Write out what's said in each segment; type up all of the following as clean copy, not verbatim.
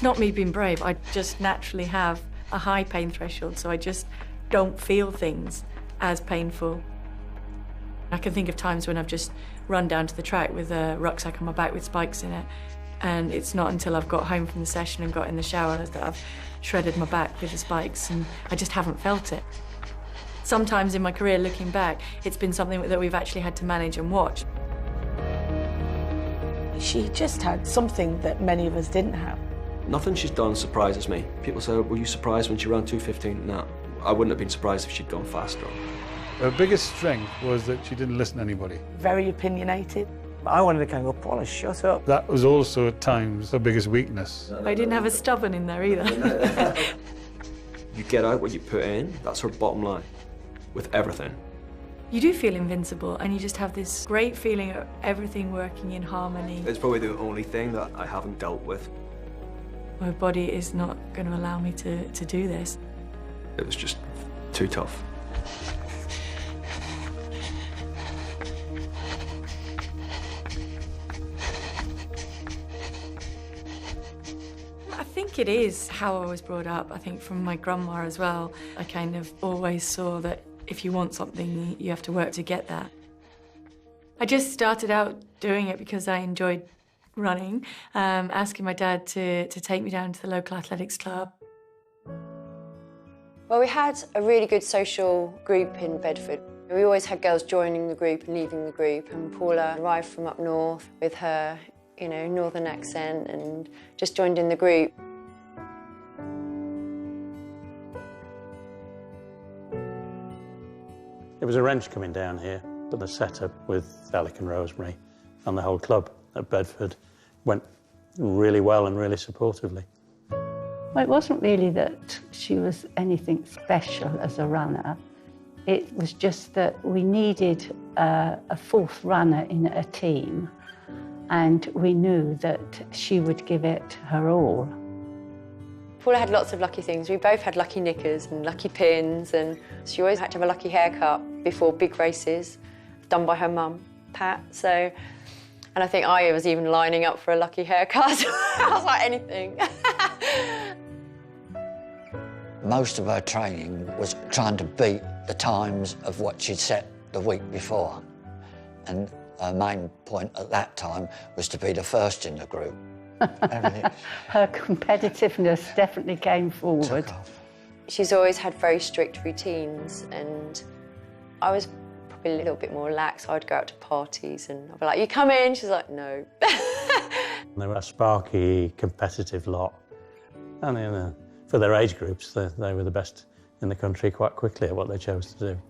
It's not me being brave, I just naturally have a high pain threshold, so I just don't feel things as painful. I can think of times when I've just run down to the track with a rucksack on my back with spikes in it, and it's not until I've got home from the session and got in the shower that I've shredded my back with the spikes, and I just haven't felt it. Sometimes in my career, looking back, it's been something that we've actually had to manage and watch. She just had something that many of us didn't have. Nothing she's done surprises me. People say, were you surprised when she ran 2:15? No, I wouldn't have been surprised if she'd gone faster. Her biggest strength was that she didn't listen to anybody. Very opinionated. I wanted to kind of go, Paula, shut up. That was also at times her biggest weakness. I didn't have a stubborn in there either. You get out what you put in, that's her bottom line, with everything. You do feel invincible, and you just have this great feeling of everything working in harmony. It's probably the only thing that I haven't dealt with. My body is not going to allow me to do this. It was just too tough. I think it is how I was brought up. I think from my grandma as well, I kind of always saw that if you want something, you have to work to get that. I just started out doing it because I enjoyed running, asking my dad to take me down to the local athletics club. Well, we had a really good social group in Bedford. We always had girls joining the group and leaving the group, and Paula arrived from up north with her, you know, northern accent and just joined in the group. It was a wrench coming down here, but the setup with Alec and Rosemary and the whole club at Bedford went really well and really supportively. Well, it wasn't really that she was anything special as a runner. It was just that we needed a fourth runner in a team, and we knew that she would give it her all. Paula had lots of lucky things. We both had lucky knickers and lucky pins, and she always had to have a lucky haircut before big races, done by her mum, Pat. So, and I think I was even lining up for a lucky haircut. I was like, anything. Most of her training was trying to beat the times of what she'd set the week before. And her main point at that time was to be the first in the group. Her competitiveness definitely came forward. She's always had very strict routines, and I was probably a little bit more lax. I'd go out to parties and I'd be like, you come in? She's like, no. They were a sparky, competitive lot. And you know, for their age groups, they were the best in the country quite quickly at what they chose to do.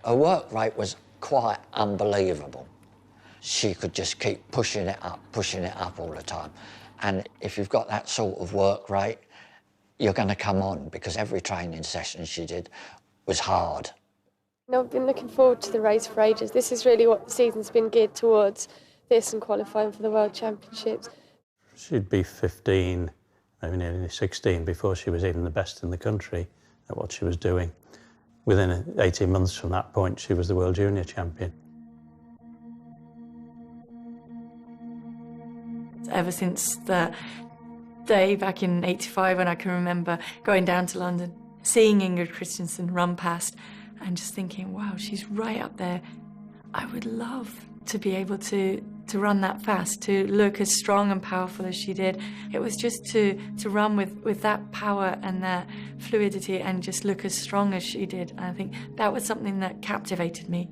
Her work rate was quite unbelievable. She could just keep pushing it up all the time. And if you've got that sort of work rate, you're going to come on, because every training session she did was hard. I've been looking forward to the race for ages. This is really what the season's been geared towards, this and qualifying for the World Championships. She'd be 15, maybe nearly 16, before she was even the best in the country at what she was doing. Within 18 months from that point, she was the World Junior Champion. Ever since the day back in '85 when I can remember going down to London, seeing Ingrid Christensen run past and just thinking, wow, she's right up there. I would love to be able to run that fast, to look as strong and powerful as she did. It was just to run with that power and that fluidity and just look as strong as she did. And I think that was something that captivated me.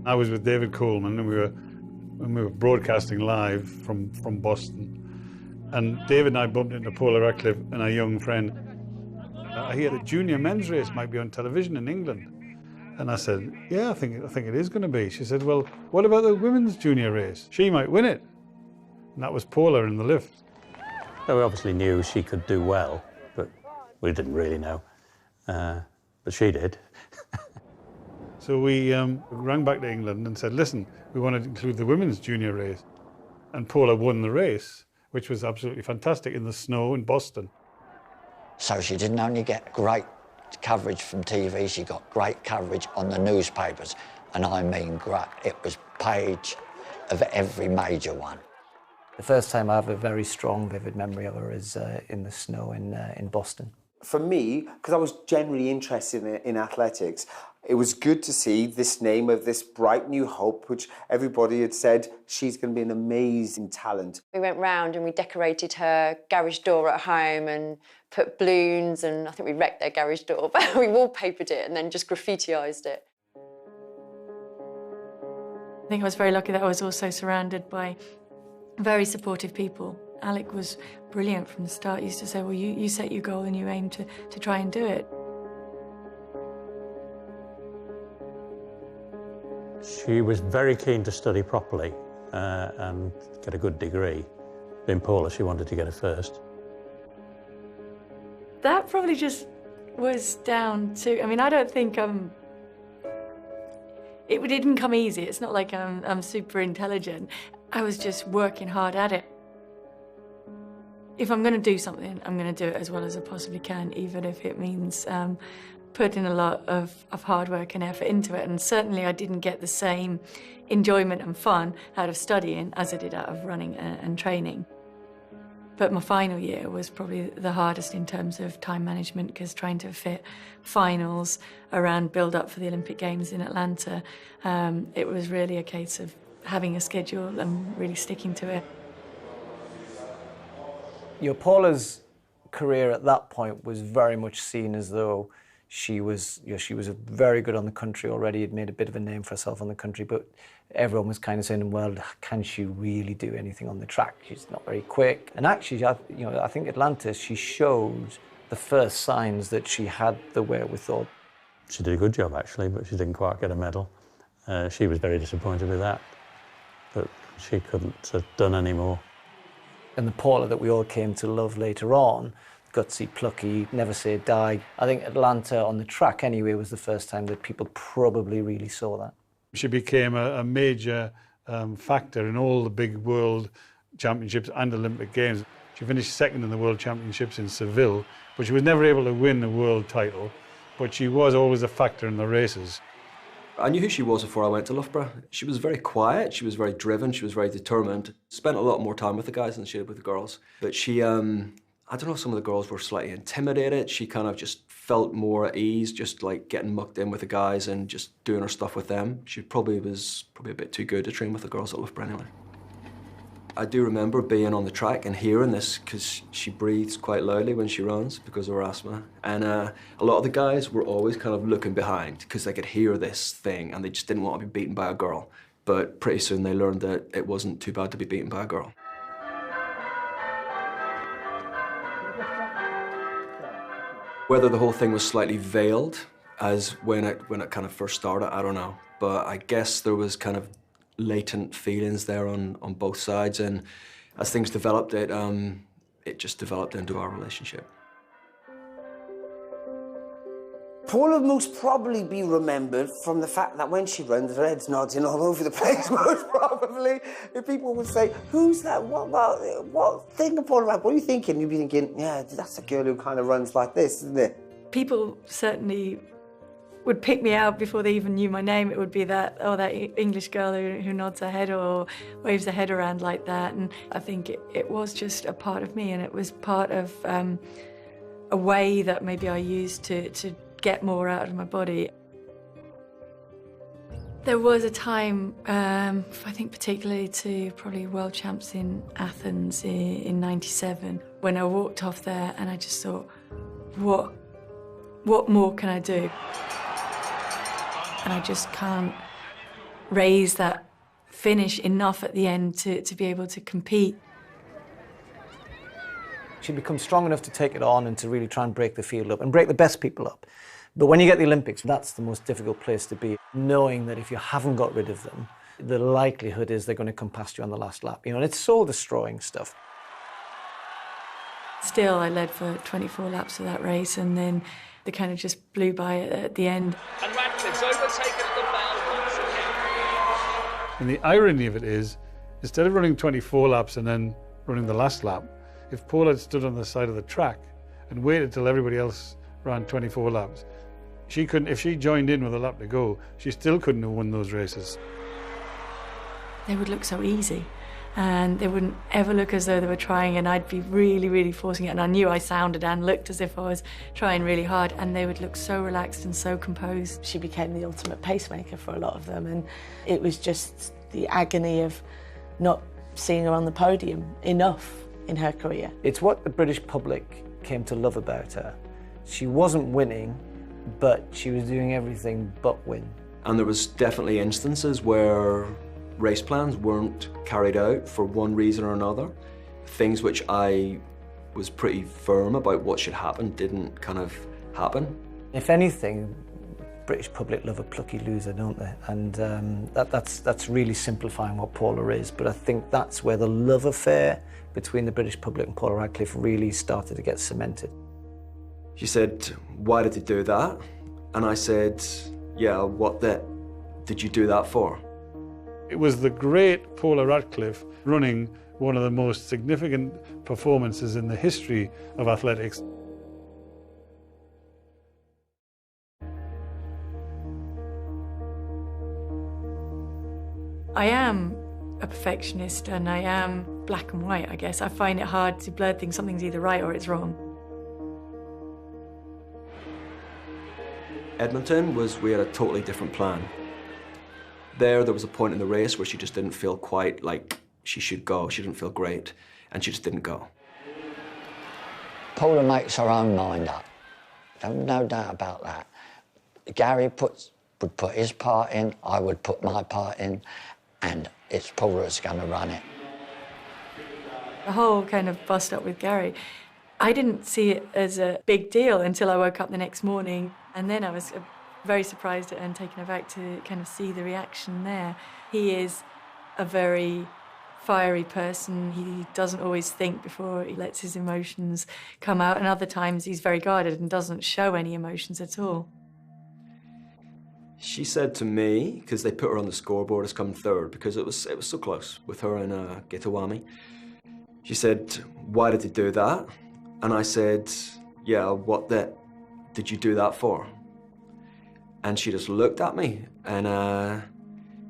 I was with David Coleman, and we were broadcasting live from Boston. And David and I bumped into Paula Radcliffe and a young friend. I hear the junior men's race might be on television in England. And I said, yeah, I think it is going to be. She said, well, what about the women's junior race? She might win it. And that was Paula in the lift. So we obviously knew she could do well, but we didn't really know. But she did. So we rang back to England and said, listen, we want to include the women's junior race. And Paula won the race, which was absolutely fantastic in the snow in Boston. So she didn't only get great coverage from TV, she got great coverage on the newspapers. And I mean great. It was page of every major one. The first time I have a very strong, vivid memory of her is in the snow in Boston. For me, because I was generally interested in athletics, it was good to see this name of this bright new hope, which everybody had said she's going to be an amazing talent. We went round and we decorated her garage door at home and put balloons, and I think we wrecked their garage door, but we wallpapered it and then just graffitiised it. I think I was very lucky that I was also surrounded by very supportive people. Alec was brilliant from the start. He used to say, well, you set your goal and you aim to try and do it. She was very keen to study properly and get a good degree. In Paula, she wanted to get it first. That probably just was down to, I mean, I don't think it didn't come easy. It's not like I'm super intelligent. I was just working hard at it. If I'm going to do something, I'm going to do it as well as I possibly can, even if it means putting a lot of hard work and effort into it. And certainly I didn't get the same enjoyment and fun out of studying as I did out of running and training. But my final year was probably the hardest in terms of time management, because trying to fit finals around build-up for the Olympic Games in Atlanta, it was really a case of having a schedule and really sticking to it. Paula's career at that point was very much seen as though she was very good on the country already, had made a bit of a name for herself on the country, but everyone was kind of saying, well, can she really do anything on the track? She's not very quick. And actually, I think Atlanta, she showed the first signs that she had the wherewithal. She did a good job, actually, but she didn't quite get a medal. She was very disappointed with that, but she couldn't have done any more. And the Paula that we all came to love later on, gutsy, plucky, never say die. I think Atlanta on the track anyway was the first time that people probably really saw that. She became a major factor in all the big world championships and Olympic Games. She finished second in the world championships in Seville, but she was never able to win a world title, but she was always a factor in the races. I knew who she was before I went to Loughborough. She was very quiet, she was very driven, she was very determined. Spent a lot more time with the guys than she did with the girls. But she, I don't know if some of the girls were slightly intimidated. She kind of just felt more at ease, just like getting mucked in with the guys and just doing her stuff with them. She probably was a bit too good to train with the girls at Loughborough anyway. I do remember being on the track and hearing this, because she breathes quite loudly when she runs because of her asthma. And a lot of the guys were always kind of looking behind because they could hear this thing and they just didn't want to be beaten by a girl. But pretty soon they learned that it wasn't too bad to be beaten by a girl. Whether the whole thing was slightly veiled as when it kind of first started, I don't know. But I guess there was kind of latent feelings there on both sides, and as things developed, it just developed into our relationship. Paula will most probably be remembered from the fact that when she runs, her head's nodding all over the place, most probably. If people would say, who's that? What thing of Paula Radcliffe? What are you thinking? You'd be thinking, yeah, that's a girl who kind of runs like this, isn't it? People certainly would pick me out before they even knew my name. It would be that, oh, that English girl who nods her head or waves her head around like that. And I think it was just a part of me, and it was part of a way that maybe I used to get more out of my body. There was a time, I think particularly to probably World Champs in Athens in '97, when I walked off there and I just thought, what more can I do? And I just can't raise that finish enough at the end to be able to compete. She'd become strong enough to take it on and to really try and break the field up and break the best people up. But when you get the Olympics, that's the most difficult place to be, knowing that if you haven't got rid of them, the likelihood is they're going to come past you on the last lap. And it's soul-destroying stuff. Still, I led for 24 laps of that race, and then they kind of just blew by at the end. And Radcliffe's overtaken at the bell once again. And the irony of it is, instead of running 24 laps and then running the last lap, if Paula had stood on the side of the track and waited till everybody else ran 24 laps, she couldn't. If she joined in with a lap to go, she still couldn't have won those races. They would look so easy, and they wouldn't ever look as though they were trying, and I'd be really, really forcing it, and I knew I sounded and looked as if I was trying really hard, and they would look so relaxed and so composed. She became the ultimate pacemaker for a lot of them, and it was just the agony of not seeing her on the podium enough in her career. It's what the British public came to love about her. She wasn't winning, but she was doing everything but win. And there was definitely instances where race plans weren't carried out for one reason or another. Things which I was pretty firm about what should happen didn't kind of happen. If anything, British public love a plucky loser, don't they? And that's really simplifying what Paula is, but I think that's where the love affair between the British public and Paula Radcliffe really started to get cemented. She said, "Why did you do that?" And I said, "Yeah, what did you do that for?" It was the great Paula Radcliffe running one of the most significant performances in the history of athletics. I am a perfectionist and I am black and white, I guess. I find it hard to blur things. Something's either right or it's wrong. Edmonton we had a totally different plan. There was a point in the race where she just didn't feel quite like she should go. She didn't feel great, and she just didn't go. Paula makes her own mind up. No doubt about that. Gary would put his part in, I would put my part in, and it's Paula that's going to run it. The whole kind of bust up with Gary, I didn't see it as a big deal until I woke up the next morning, and then I was very surprised and taken aback to kind of see the reaction there. He is a very fiery person. He doesn't always think before he lets his emotions come out, and other times he's very guarded and doesn't show any emotions at all. She said to me, because they put her on the scoreboard as coming third, because it was so close with her and Gitawami. She said, "Why did you do that?" And I said, "Yeah, what did you do that for?" And she just looked at me and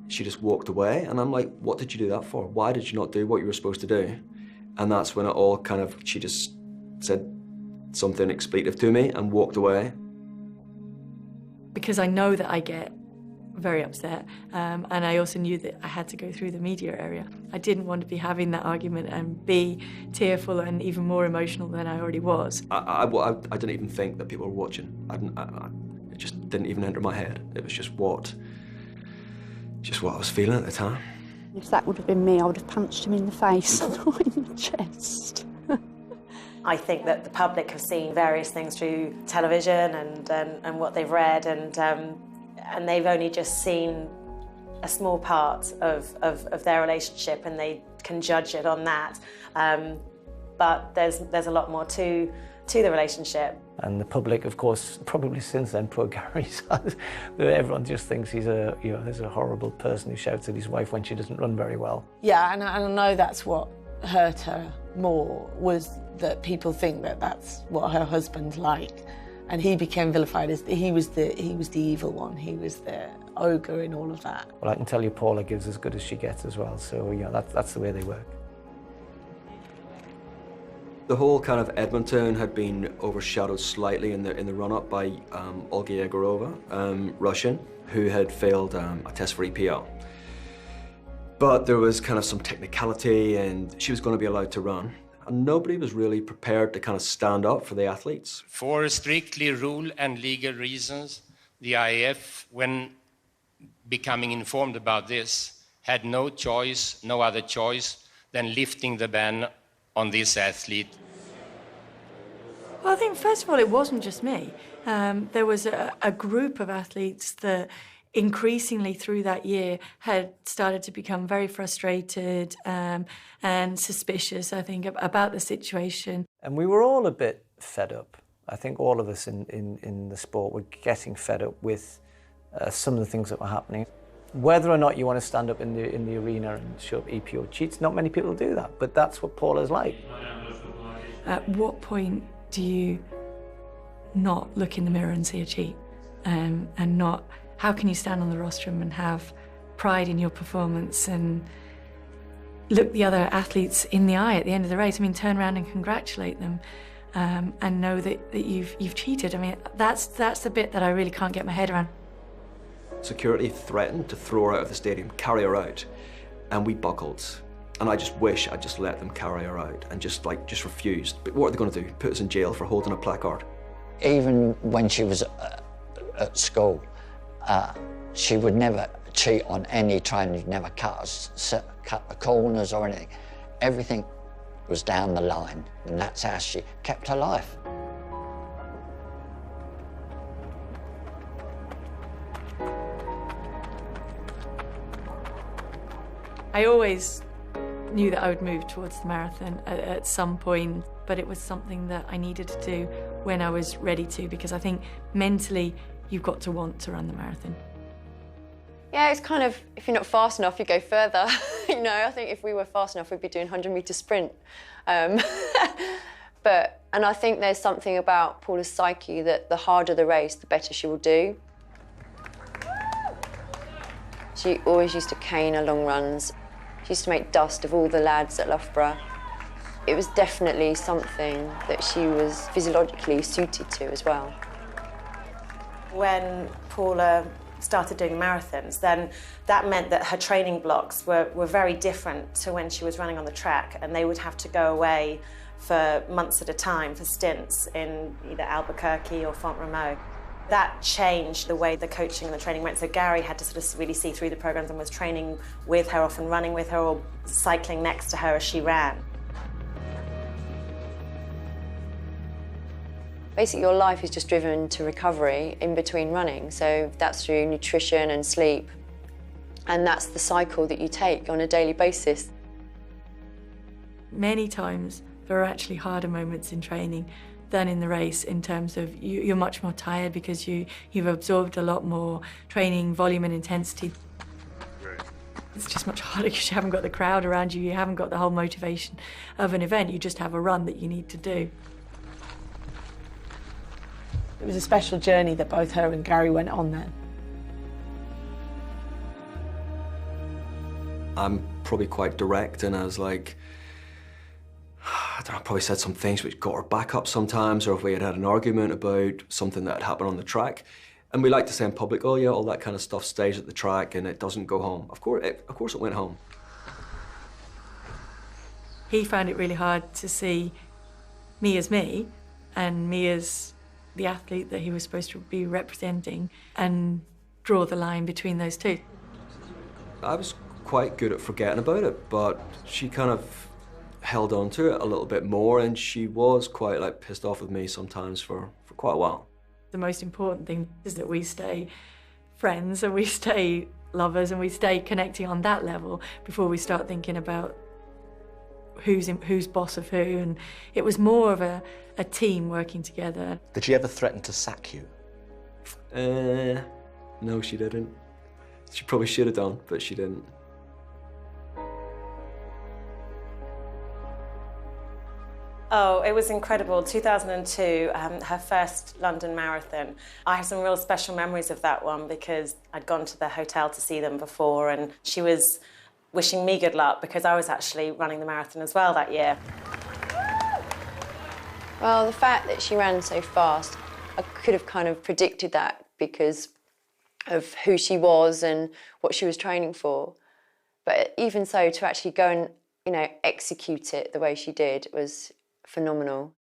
she just walked away. And I'm like, "What did you do that for? Why did you not do what you were supposed to do?" And that's when it all kind of, she just said something expletive to me and walked away. Because I know that I get very upset, and I also knew that I had to go through the media area. I didn't want to be having that argument and be tearful and even more emotional than I already was. I didn't even think that people were watching. It just didn't even enter my head. It was just what I was feeling at the time. If that would have been me, I would have punched him in the face, not in the chest. I think that the public have seen various things through television and what they've read, and they've only just seen a small part of their relationship, and they can judge it on that. But there's a lot more to the relationship. And the public, of course, probably since then, poor Gary, everyone just thinks he's a horrible person who shouts at his wife when she doesn't run very well. Yeah, and I know that's what hurt her more, was that people think that that's what her husband's like, and he became vilified as he was the evil one. He was the ogre in all of that. Well, I can tell you, Paula gives as good as she gets as well. So that's the way they work. The whole kind of Edmonton had been overshadowed slightly in the run-up by Olga Yegorova, Russian, who had failed a test for EPO. But there was kind of some technicality, and she was going to be allowed to run. And nobody was really prepared to kind of stand up for the athletes. For strictly rule and legal reasons, the IAF, when becoming informed about this, had no other choice than lifting the ban on this athlete. Well, I think, first of all, it wasn't just me. There was a group of athletes that increasingly through that year had started to become very frustrated and suspicious, I think, about the situation. And we were all a bit fed up. I think all of us in the sport were getting fed up with some of the things that were happening. Whether or not you want to stand up in the arena and show up EPO cheats, not many people do that, but that's what Paula's like. At what point do you not look in the mirror and see a cheat? And not, how can you stand on the rostrum and have pride in your performance and look the other athletes in the eye at the end of the race. I mean, turn around and congratulate them, and know that you've cheated. I mean, that's the bit that I really can't get my head around. Security threatened to throw her out of the stadium, carry her out, and we buckled. And I just wish I'd just let them carry her out and just refused. But what are they going to do? Put us in jail for holding a placard? Even when she was at school, she would never cheat on any training, never cut the corners or anything. Everything was down the line, and that's how she kept her life. I always knew that I would move towards the marathon at some point, but it was something that I needed to do when I was ready to, because I think mentally you've got to want to run the marathon. Yeah, it's kind of, if you're not fast enough, you go further. You know, I think if we were fast enough, we'd be doing 100-metre sprint. And I think there's something about Paula's psyche that the harder the race, the better she will do. She always used to cane her long runs. She used to make dust of all the lads at Loughborough. It was definitely something that she was physiologically suited to as well. When Paula started doing marathons, then that meant that her training blocks were very different to when she was running on the track, and they would have to go away for months at a time for stints in either Albuquerque or Font-Romeu. That changed the way the coaching and the training went, so Gary had to sort of really see through the programs and was training with her, often running with her or cycling next to her as she ran. Basically, your life is just driven to recovery in between running, so that's through nutrition and sleep, and that's the cycle that you take on a daily basis. Many times there are actually harder moments in training than in the race, in terms of you're much more tired because you've absorbed a lot more training volume and intensity. It's just much harder because you haven't got the crowd around you, you haven't got the whole motivation of an event, you just have a run that you need to do. It was a special journey that both her and Gary went on then. I'm probably quite direct, and I was like, I don't know, I probably said some things which got her back up sometimes, or if we had had an argument about something that had happened on the track. And we like to say in public, oh yeah, all that kind of stuff stays at the track and it doesn't go home. Of course it went home. He found it really hard to see me as me, and me as the athlete that he was supposed to be representing, and draw the line between those two. I was quite good at forgetting about it, but she kind of held on to it a little bit more, and she was quite pissed off with me sometimes for quite a while. The most important thing is that we stay friends and we stay lovers and we stay connecting on that level before we start thinking about who's boss of who, and it was more of a team working together. Did she ever threaten to sack you? No, she didn't. She probably should have done, but she didn't. Oh, it was incredible. 2002, her first London Marathon. I have some real special memories of that one because I'd gone to the hotel to see them before, and she was wishing me good luck because I was actually running the marathon as well that year. Well, the fact that she ran so fast, I could have kind of predicted that because of who she was and what she was training for. But even so, to actually go and, execute it the way she did was phenomenal.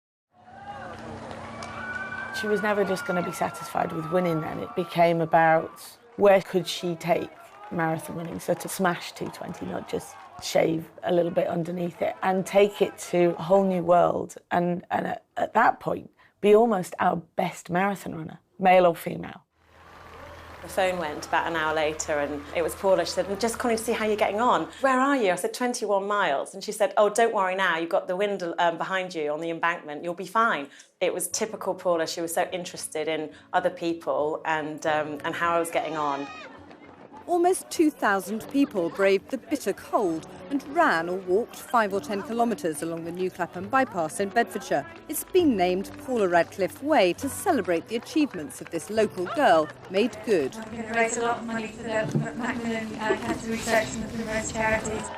She was never just going to be satisfied with winning then. It became about where could she take marathon running, so to smash 2:20, not just shave a little bit underneath it, and take it to a whole new world, and at that point, be almost our best marathon runner, male or female. The phone went about an hour later, and it was Paula. She said, "I'm just calling to see how you're getting on." "Where are you?" I said, 21 miles. And she said, "Oh, don't worry now. You've got the wind behind you on the embankment. You'll be fine." It was typical Paula. She was so interested in other people and how I was getting on. Almost 2,000 people braved the bitter cold and ran or walked 5 or 10 kilometres along the New Clapham bypass in Bedfordshire. It's been named Paula Radcliffe Way to celebrate the achievements of this local girl made good. I'm going to raise a lot of money for the Macmillan Cancer Research and the Primrose Charities.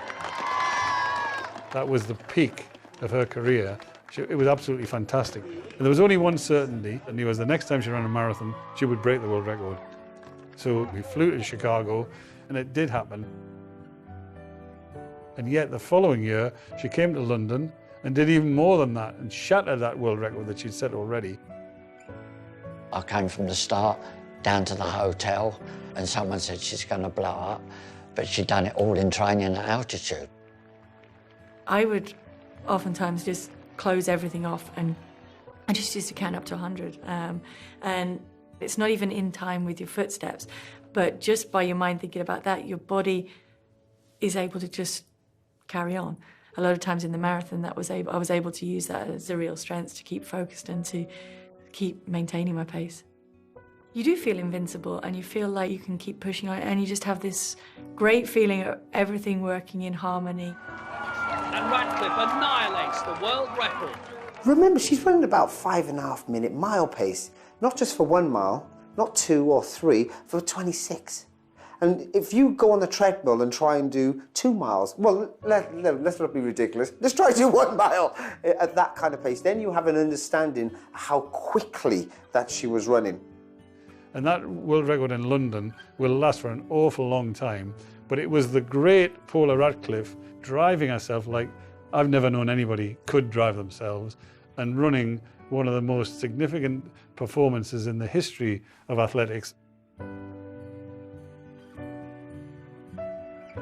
That was the peak of her career. It was absolutely fantastic. And there was only one certainty, and it was the next time she ran a marathon, she would break the world record. So we flew to Chicago, and it did happen. And yet the following year, she came to London and did even more than that and shattered that world record that she'd set already. I came from the start down to the hotel, and someone said she's going to blow up, but she'd done it all in training at altitude. I would oftentimes just close everything off and I just used to count up to 100. And it's not even in time with your footsteps, but just by your mind thinking about that, your body is able to just carry on. A lot of times in the marathon, I was able to use that as a real strength to keep focused and to keep maintaining my pace. You do feel invincible and you feel like you can keep pushing on and you just have this great feeling of everything working in harmony. And Radcliffe annihilates the world record. Remember, she's running about 5.5 minute mile pace, not just for 1 mile, not 2 or 3, for 26. And if you go on the treadmill and try and do 2 miles, well, let's not be ridiculous. Let's try to do 1 mile at that kind of pace. Then you have an understanding how quickly that she was running. And that world record in London will last for an awful long time. But it was the great Paula Radcliffe driving herself like I've never known anybody could drive themselves and running one of the most significant performances in the history of athletics.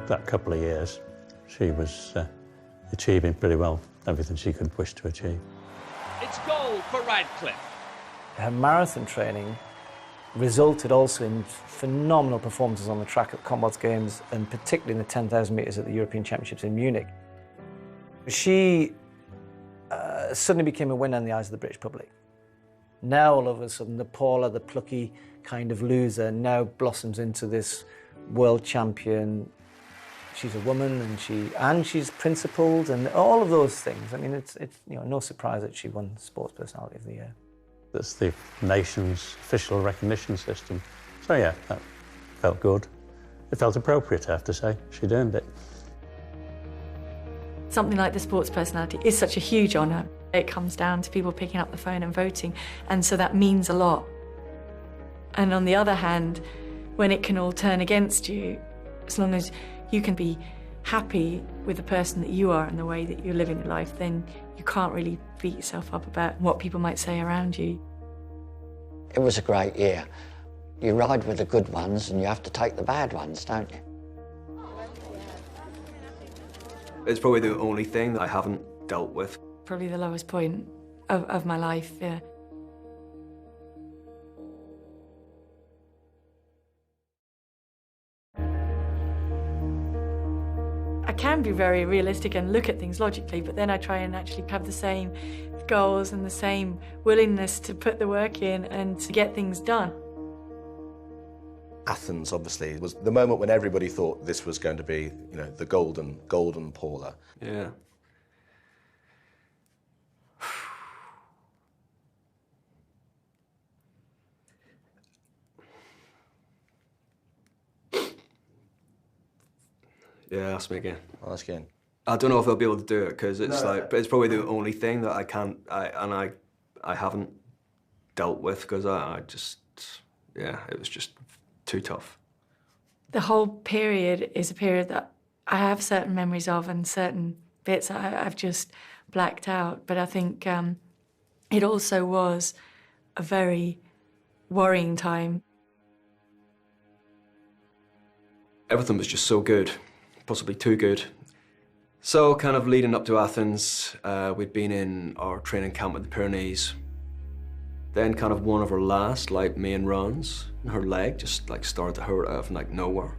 That couple of years, she was achieving pretty well everything she could wish to achieve. It's gold for Radcliffe. Her marathon training resulted also in phenomenal performances on the track at Commonwealth Games and particularly in the 10,000 metres at the European Championships in Munich. She suddenly became a winner in the eyes of the British public. Now all of a sudden the Paula, the plucky kind of loser, now blossoms into this world champion. She's a woman and she's principled and all of those things. I mean, it's no surprise that she won Sports Personality of the Year. That's the nation's official recognition system. So yeah, that felt good. It felt appropriate, I have to say. She'd earned it. Something like the Sports Personality is such a huge honour. It comes down to people picking up the phone and voting, and so that means a lot. And on the other hand, when it can all turn against you, as long as you can be happy with the person that you are and the way that you're living your life, then you can't really beat yourself up about what people might say around you. It was a great year. You ride with the good ones and you have to take the bad ones, don't you? It's probably the only thing that I haven't dealt with. Probably the lowest point of my life, yeah. I can be very realistic and look at things logically, but then I try and actually have the same goals and the same willingness to put the work in and to get things done. Athens, obviously, was the moment when everybody thought this was going to be, the golden Paula. Yeah. Yeah, ask me again. I'll ask again. I don't know if I'll be able to do it because it's it's probably the only thing that I haven't dealt with because it was just too tough. The whole period is a period that I have certain memories of and certain bits I've just blacked out. But I think it also was a very worrying time. Everything was just so good, possibly too good. So kind of leading up to Athens, we'd been in our training camp in the Pyrenees. Then kind of one of her last main runs, her leg just started to hurt out of nowhere.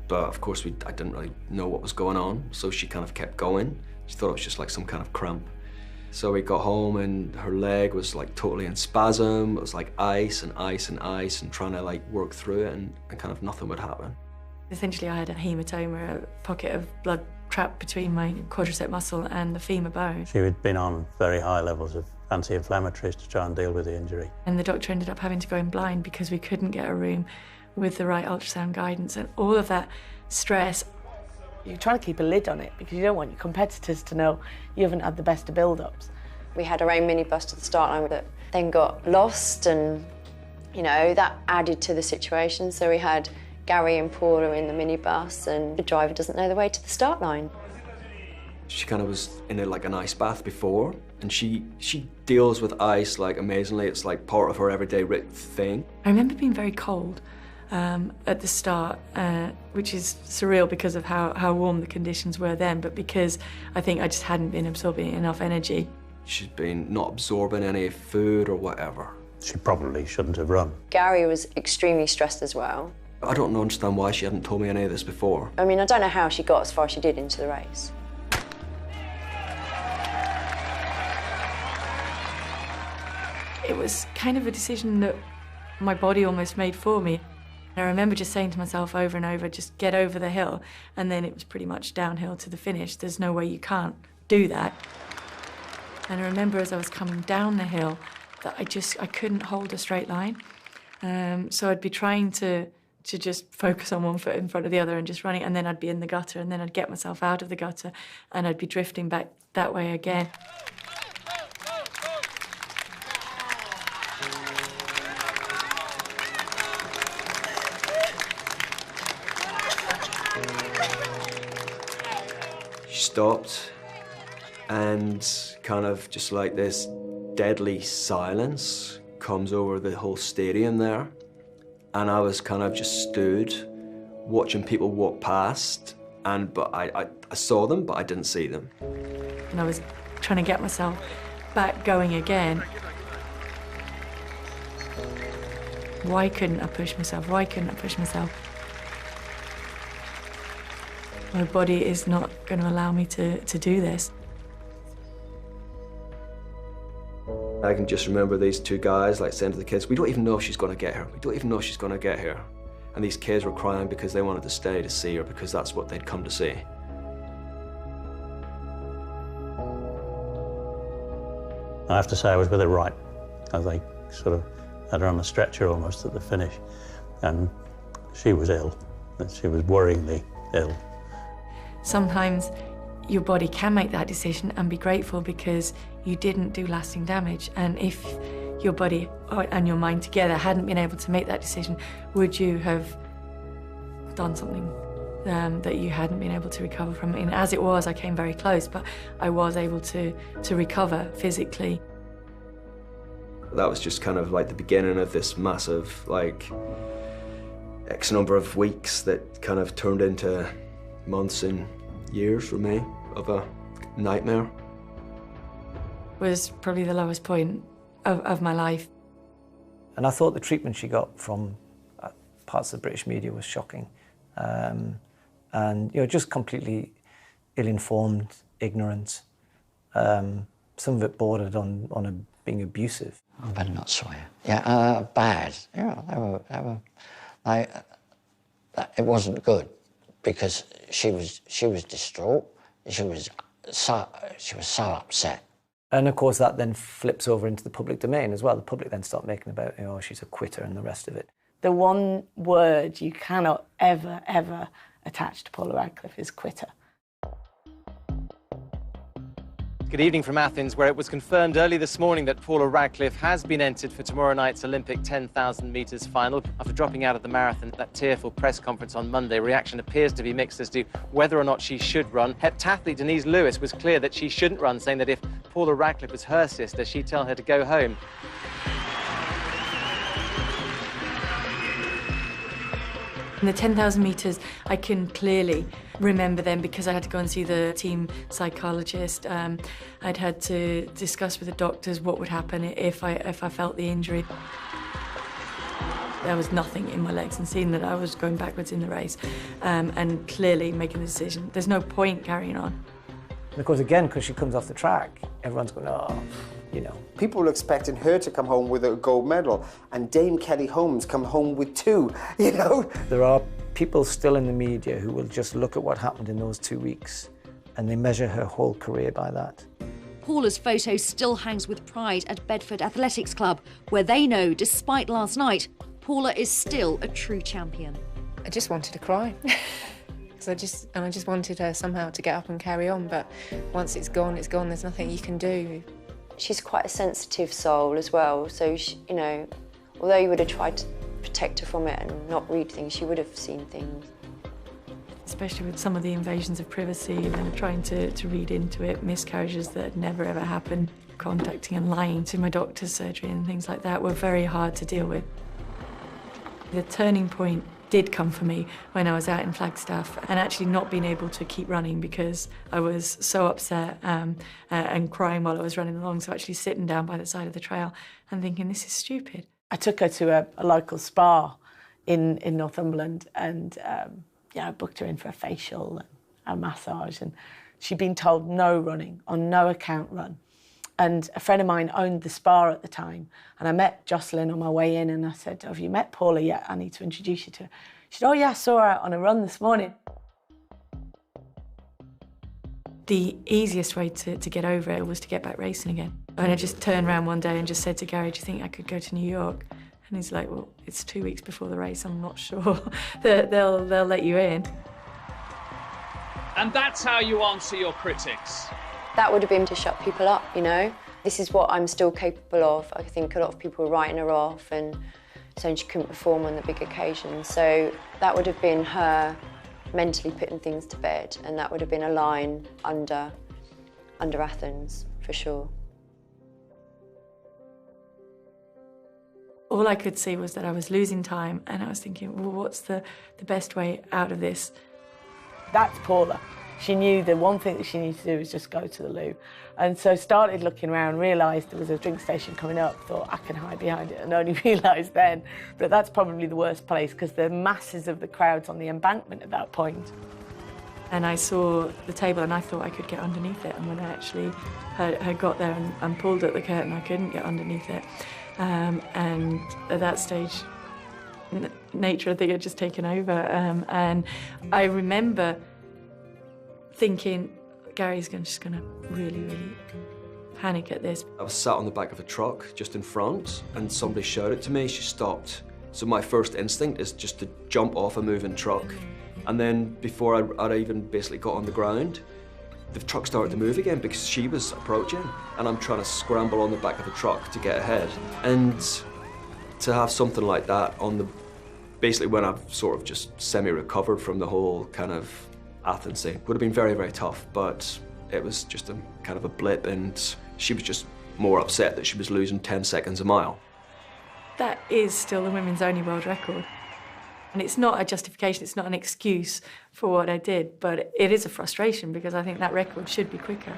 But of course I didn't really know what was going on, so she kind of kept going. She thought it was just some kind of cramp. So we got home and her leg was totally in spasm. It was ice and ice and ice and trying to work through it and kind of nothing would happen. Essentially I had a hematoma, a pocket of blood trapped between my quadricep muscle and the femur bone. She had been on very high levels of anti-inflammatories to try and deal with the injury. And the doctor ended up having to go in blind because we couldn't get a room with the right ultrasound guidance and all of that stress. You're trying to keep a lid on it because you don't want your competitors to know you haven't had the best of build-ups. We had our own minibus to the start line that then got lost, and you know, that added to the situation. So we had Gary and Paula in the minibus, and the driver doesn't know the way to the start line. She kind of was in like an ice bath before, and she deals with ice like amazingly. It's like part of her everyday thing. I remember being very cold at the start, which is surreal because of how warm the conditions were then, but because I think I just hadn't been absorbing enough energy. She's been not absorbing any food or whatever. She probably shouldn't have run. Gary was extremely stressed as well. I don't understand why she hadn't told me any of this before. I mean, I don't know how she got as far as she did into the race. It was kind of a decision that my body almost made for me. I remember just saying to myself over and over, just get over the hill, and then it was pretty much downhill to the finish. There's no way you can't do that. And I remember as I was coming down the hill that I couldn't hold a straight line. So I'd be trying to just focus on one foot in front of the other and just running, and then I'd be in the gutter, and then I'd get myself out of the gutter, and I'd be drifting back that way again. She stopped, and kind of just like this deadly silence comes over the whole stadium there. And I was kind of just stood watching people walk past, but I saw them, but I didn't see them. And I was trying to get myself back going again. Why couldn't I push myself? Why couldn't I push myself? My body is not going to allow me to do this. I can just remember these two guys like saying to the kids, we don't even know if she's going to get here. We don't even know if she's going to get here. And these kids were crying because they wanted to stay to see her, because that's what they'd come to see. I have to say I was with her right. As they sort of had her on a stretcher almost at the finish. And she was ill. She was worryingly ill. Sometimes your body can make that decision and be grateful because you didn't do lasting damage. And if your body and your mind together hadn't been able to make that decision, would you have done something that you hadn't been able to recover from? And as it was, I came very close, but I was able to recover physically. That was just kind of like the beginning of this massive, like, X number of weeks that kind of turned into months and years for me of a nightmare. Was probably the lowest point of my life. And I thought the treatment she got from parts of the British media was shocking. And, you know, just completely ill-informed, ignorant. Some of it bordered on being abusive. I better not swear. Yeah, bad. Yeah, it wasn't good because she was distraught. She was so upset. And of course that then flips over into the public domain as well. The public then start making about, you know, she's a quitter and the rest of it. The one word you cannot ever, ever attach to Paula Radcliffe is quitter. Good evening from Athens, where it was confirmed early this morning that Paula Radcliffe has been entered for tomorrow night's Olympic 10,000 metres final. After dropping out of the marathon at that tearful press conference on Monday, reaction appears to be mixed as to whether or not she should run. Heptathlete Denise Lewis was clear that she shouldn't run, saying that if Paula Radcliffe was her sister, she'd tell her to go home. In the 10,000 metres, I can clearly remember them because I had to go and see the team psychologist. I'd had to discuss with the doctors what would happen if I felt the injury. There was nothing in my legs, and seeing that I was going backwards in the race and clearly making the decision, there's no point carrying on. And of course, again, because she comes off the track, everyone's going, oh, you know. People were expecting her to come home with a gold medal, and Dame Kelly Holmes come home with 2, you know. There are people still in the media who will just look at what happened in those 2 weeks, and they measure her whole career by that. Paula's photo still hangs with pride at Bedford Athletics Club, where they know, despite last night, Paula is still a true champion. I just wanted to cry. I just wanted her somehow to get up and carry on, but once it's gone, there's nothing you can do. She's quite a sensitive soul as well, so she, you know, although you would have tried to protect her from it and not read things, she would have seen things. Especially with some of the invasions of privacy and trying to read into it, miscarriages that had never ever happened, contacting and lying to my doctor's surgery and things like that were very hard to deal with. The turning point did come for me when I was out in Flagstaff and actually not being able to keep running because I was so upset and crying while I was running along, so actually sitting down by the side of the trail and thinking, this is stupid. I took her to a local spa in Northumberland and yeah, I booked her in for a facial and a massage, and she'd been told no running, on no account run. And a friend of mine owned the spa at the time, and I met Jocelyn on my way in, and I said, have you met Paula yet? I need to introduce you to her. She said, oh yeah, I saw her out on a run this morning. The easiest way to get over it was to get back racing again. And I just turned around one day and just said to Gary, do you think I could go to New York? And he's like, well, it's 2 weeks before the race, I'm not sure that they'll let you in. And that's how you answer your critics. That would have been to shut people up, you know? This is what I'm still capable of. I think a lot of people were writing her off and saying she couldn't perform on the big occasions. So that would have been her mentally putting things to bed, and that would have been a line under Athens, for sure. All I could see was that I was losing time, and I was thinking, well, what's the best way out of this? That's Paula. She knew the one thing that she needed to do was just go to the loo. And so started looking around, realised there was a drink station coming up, thought I can hide behind it, and only realised then that that's probably the worst place because the masses of the crowds on the embankment at that point. And I saw the table and I thought I could get underneath it, and when I actually had got there and pulled at the curtain, I couldn't get underneath it. And at that stage, nature, I think, had just taken over. And I remember thinking, Gary's just going to really, really panic at this. I was sat on the back of a truck just in front, and somebody shouted to me. She stopped. So my first instinct is just to jump off a moving truck. And then before I'd even basically got on the ground, the truck started to move again because she was approaching, and I'm trying to scramble on the back of the truck to get ahead. And to have something like that on the, basically when I've sort of just semi-recovered from the whole kind of Athens thing, would have been very, very tough, but it was just a kind of a blip, and she was just more upset that she was losing 10 seconds a mile. That is still the women's only world record. And it's not a justification, it's not an excuse for what I did, but it is a frustration because I think that record should be quicker.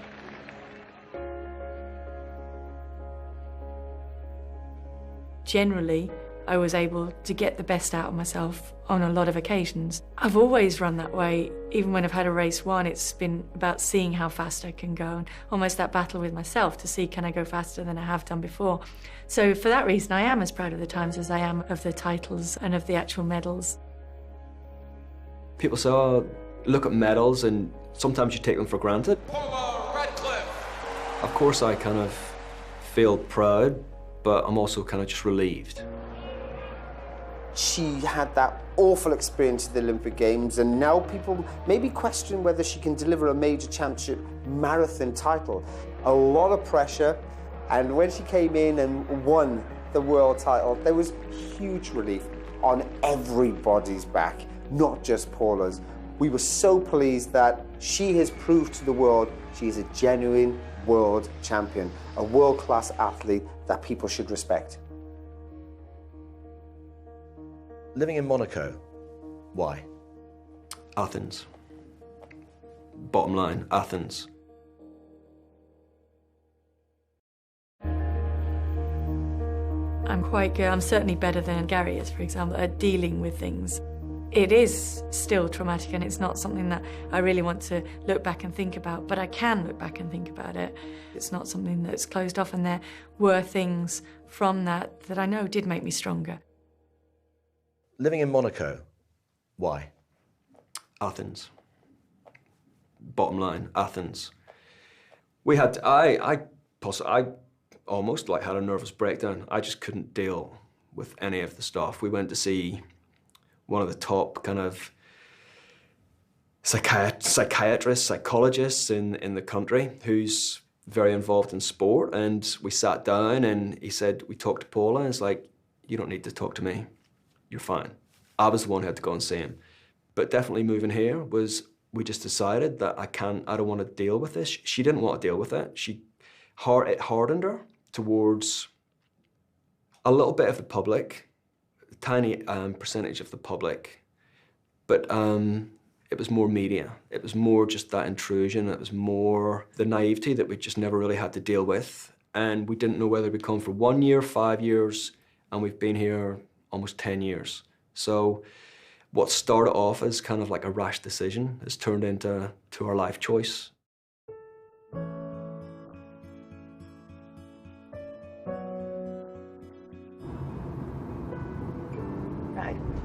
Generally, I was able to get the best out of myself on a lot of occasions. I've always run that way. Even when I've had a race won, it's been about seeing how fast I can go, and almost that battle with myself to see, can I go faster than I have done before? So for that reason, I am as proud of the times as I am of the titles and of the actual medals. People say, oh, look at medals, and sometimes you take them for granted. Paula Radcliffe. Of course, I kind of feel proud, but I'm also kind of just relieved. She had that awful experience at the Olympic Games, and now people maybe question whether she can deliver a major championship marathon title. A lot of pressure, and when she came in and won the world title, there was huge relief on everybody's back, not just Paula's. We were so pleased that she has proved to the world she is a genuine world champion, a world-class athlete that people should respect. Living in Monaco, why? Athens. Bottom line, Athens. I'm quite good. I'm certainly better than Gary is, for example, at dealing with things. It is still traumatic, and it's not something that I really want to look back and think about, but I can look back and think about it. It's not something that's closed off, and there were things from that that I know did make me stronger. Living in Monaco, why? Athens. Bottom line, Athens. We had, I almost like had a nervous breakdown. I just couldn't deal with any of the stuff. We went to see one of the top kind of psychiatrists, psychologists in the country who's very involved in sport, and we sat down and he said, we talked to Paula, and it's like, you don't need to talk to me, you're fine. I was the one who had to go and see him. But definitely moving here was, we just decided that I don't want to deal with this. She didn't want to deal with it. It hardened her towards a little bit of the public, a tiny percentage of the public, but it was more media. It was more just that intrusion. It was more the naivety that we just never really had to deal with. And we didn't know whether we'd come for 1 year, 5 years, and we've been here almost 10 years. So what started off as kind of like a rash decision has turned into our life choice.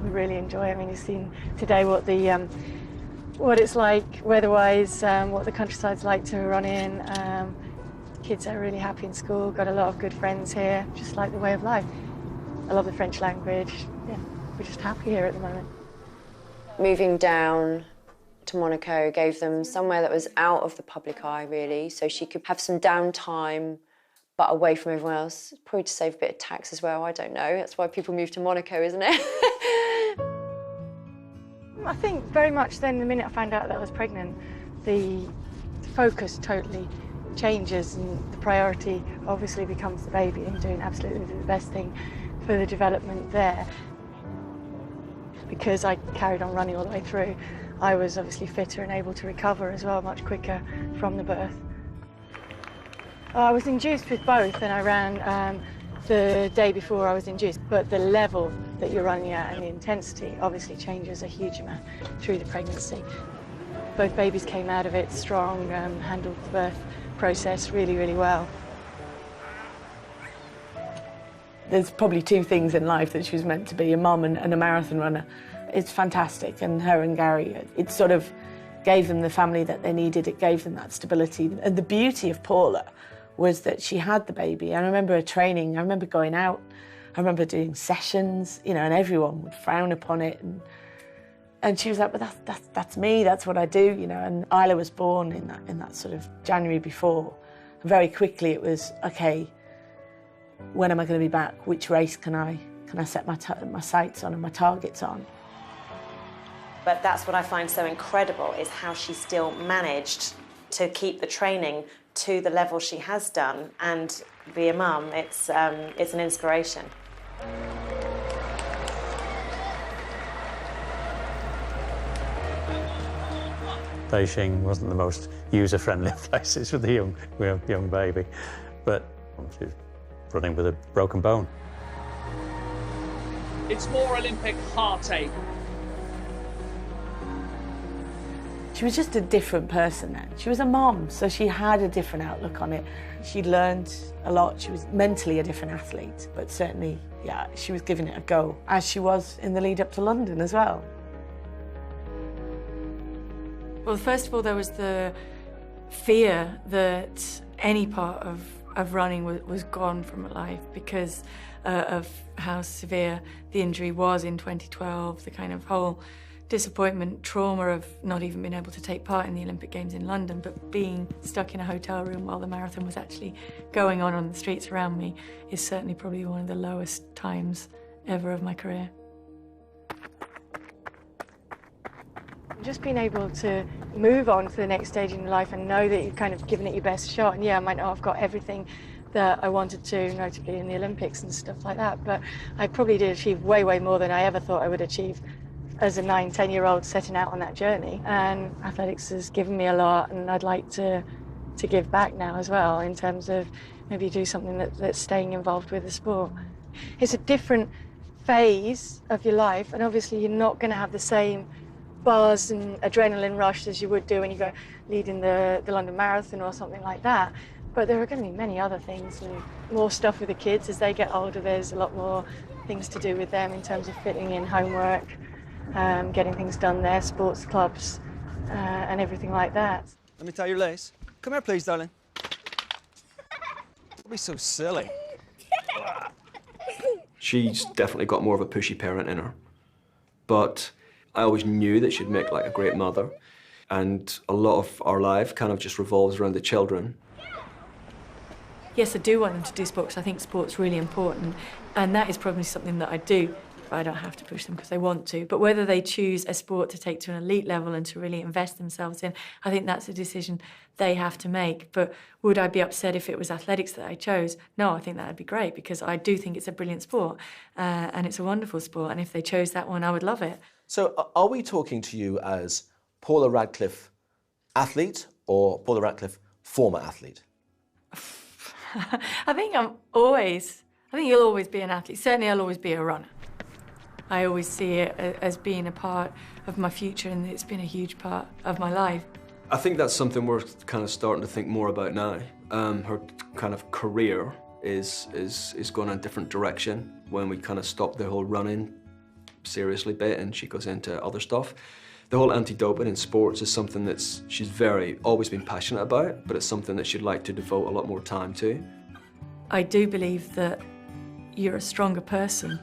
We really enjoy it. I mean, you've seen today what it's like weather-wise, what the countryside's like to run in. Kids are really happy in school, got a lot of good friends here, just like the way of life. I love the French language. Yeah, we're just happy here at the moment. Moving down to Monaco gave them somewhere that was out of the public eye, really, so she could have some downtime, but away from everyone else. Probably to save a bit of tax as well, I don't know. That's why people move to Monaco, isn't it? I think very much then, the minute I found out that I was pregnant, the focus totally changes and the priority obviously becomes the baby and doing absolutely the best thing for the development there. Because I carried on running all the way through, I was obviously fitter and able to recover as well much quicker from the birth. I was induced with both, and I ran the day before I was induced, but the level that you're running at and the intensity obviously changes a huge amount through the pregnancy. Both babies came out of it strong, handled the birth process really, really well. There's probably two things in life that she was meant to be, a mum and a marathon runner. It's fantastic, and her and Gary, it sort of gave them the family that they needed, it gave them that stability. And the beauty of Paula was that she had the baby. I remember her training, I remember going out, I remember doing sessions, you know, and everyone would frown upon it. And she was like, but that's me, that's what I do, you know. And Isla was born in that sort of January before. And very quickly it was, okay, when am I going to be back? Which race can I set my sights on and my targets on? But that's what I find so incredible, is how she still managed to keep the training to the level she has done and be a mum. It's an inspiration. Beijing wasn't the most user-friendly of places with a young baby, but she was running with a broken bone. It's more Olympic heartache. She was just a different person then. She was a mom, so she had a different outlook on it. She learned a lot. She was mentally a different athlete, but certainly, yeah, she was giving it a go, as she was in the lead up to London as well. Well, first of all, there was the fear that any part of running was gone from her life because of how severe the injury was in 2012, the kind of whole disappointment, trauma of not even being able to take part in the Olympic Games in London, but being stuck in a hotel room while the marathon was actually going on the streets around me is certainly probably one of the lowest times ever of my career. Just being able to move on to the next stage in your life and know that you've kind of given it your best shot. And yeah, I might not have got everything that I wanted to, notably in the Olympics and stuff like that, but I probably did achieve way, way more than I ever thought I would achieve as a 9, 10-year-old setting out on that journey. And athletics has given me a lot, and I'd like to give back now as well, in terms of maybe do something that's staying involved with the sport. It's a different phase of your life, and obviously you're not going to have the same buzz and adrenaline rush as you would do when you go leading the London Marathon or something like that. But there are going to be many other things and more stuff with the kids. As they get older, there's a lot more things to do with them in terms of fitting in homework, getting things done there, sports clubs, and everything like that. Let me tie your lace. Come here, please, darling. Don't be so silly. She's definitely got more of a pushy parent in her, but I always knew that she'd make like a great mother. and a lot of our life kind of just revolves around the children. Yes, I do want them to do sport because I think sport's really important, and that is probably something that I do. I don't have to push them because they want to, but whether they choose a sport to take to an elite level and to really invest themselves in, I think that's a decision they have to make. But would I be upset if it was athletics that I chose? No, I think that would be great because I do think it's a brilliant sport and it's a wonderful sport, and if they chose that one, I would love it. So are we talking to you as Paula Radcliffe athlete or Paula Radcliffe former athlete? I think you'll always be an athlete. Certainly I'll always be a runner. I always see it as being a part of my future, and it's been a huge part of my life. I think that's something we're kind of starting to think more about now. Her kind of career is going in a different direction when we kind of stop the whole running seriously bit and she goes into other stuff. The whole anti-doping in sports is something that's she's always been passionate about, but it's something that she'd like to devote a lot more time to. I do believe that you're a stronger person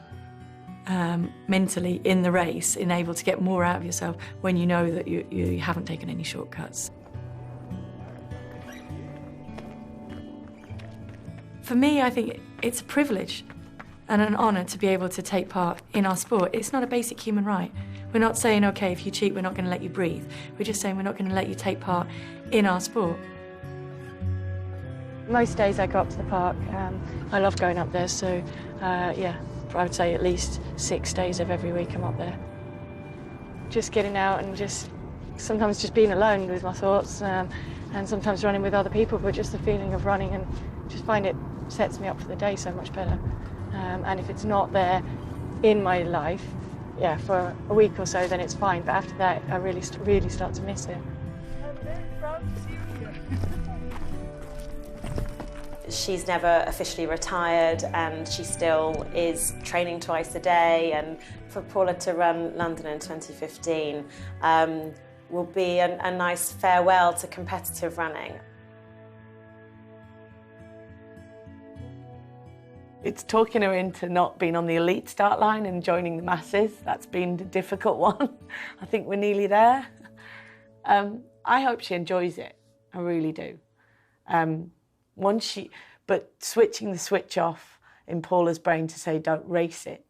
mentally in the race and able to get more out of yourself when you know that you haven't taken any shortcuts. For me, I think it's a privilege and an honour to be able to take part in our sport. It's not a basic human right. We're not saying, OK, if you cheat, we're not going to let you breathe. We're just saying we're not going to let you take part in our sport. Most days I go up to the park. I love going up there, so yeah, I would say at least 6 days of every week I'm up there. Just getting out and sometimes just being alone with my thoughts, and sometimes running with other people, but just the feeling of running and just find it sets me up for the day so much better. And if it's not there in my life, yeah, for a week or so, then it's fine. But after that, I really start to miss it. She's never officially retired and she still is training twice a day, and for Paula to run London in 2015 will be a nice farewell to competitive running. It's talking her into not being on the elite start line and joining the masses. That's been the difficult one. I think we're nearly there. I hope she enjoys it. I really do. But switching the switch off in Paula's brain to say, don't race it,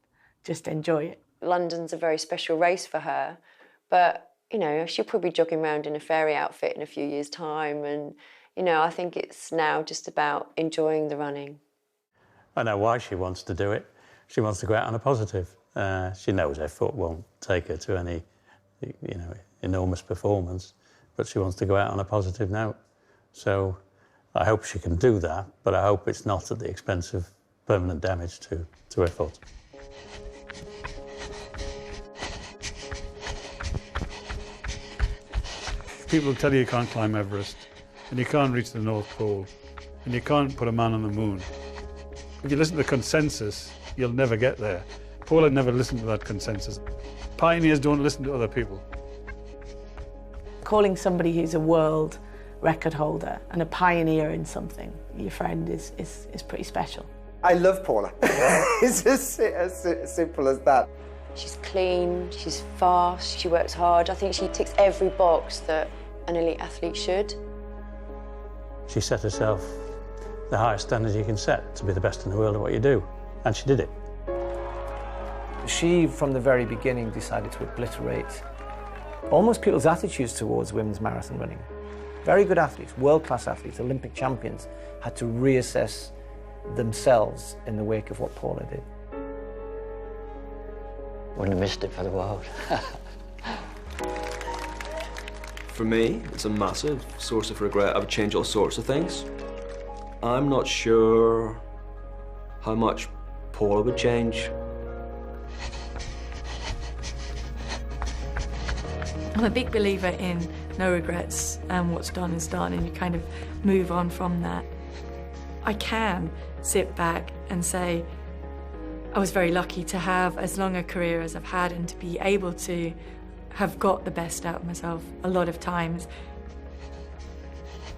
just enjoy it. London's a very special race for her, but, you know, she'll probably be jogging around in a fairy outfit in a few years' time, and, you know, I think it's now just about enjoying the running. I know why she wants to do it. She wants to go out on a positive. She knows her foot won't take her to any, you know, enormous performance, but she wants to go out on a positive note. So I hope she can do that, but I hope it's not at the expense of permanent damage to her foot. People tell you can't climb Everest, and you can't reach the North Pole, and you can't put a man on the moon. If you listen to the consensus, you'll never get there. Paula never listened to that consensus. Pioneers don't listen to other people. Calling somebody who's a world record holder and a pioneer in something, your friend, is pretty special. I love Paula. It's just as simple as that. She's clean, she's fast, she works hard. I think she ticks every box that an elite athlete should. She set herself the highest standards you can set to be the best in the world at what you do, and she did it. She, from the very beginning, decided to obliterate almost people's attitudes towards women's marathon running. Very good athletes, world-class athletes, Olympic champions, had to reassess themselves in the wake of what Paula did. Wouldn't have missed it for the world. For me, it's a massive source of regret. I would change all sorts of things. I'm not sure how much Paula would change. I'm a big believer in no regrets, and what's done is done, and you kind of move on from that. I can sit back and say, I was very lucky to have as long a career as I've had and to be able to have got the best out of myself a lot of times.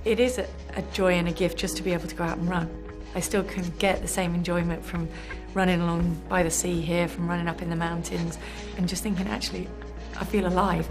It is a joy and a gift just to be able to go out and run. I still can get the same enjoyment from running along by the sea here, from running up in the mountains, and just thinking, actually, I feel alive.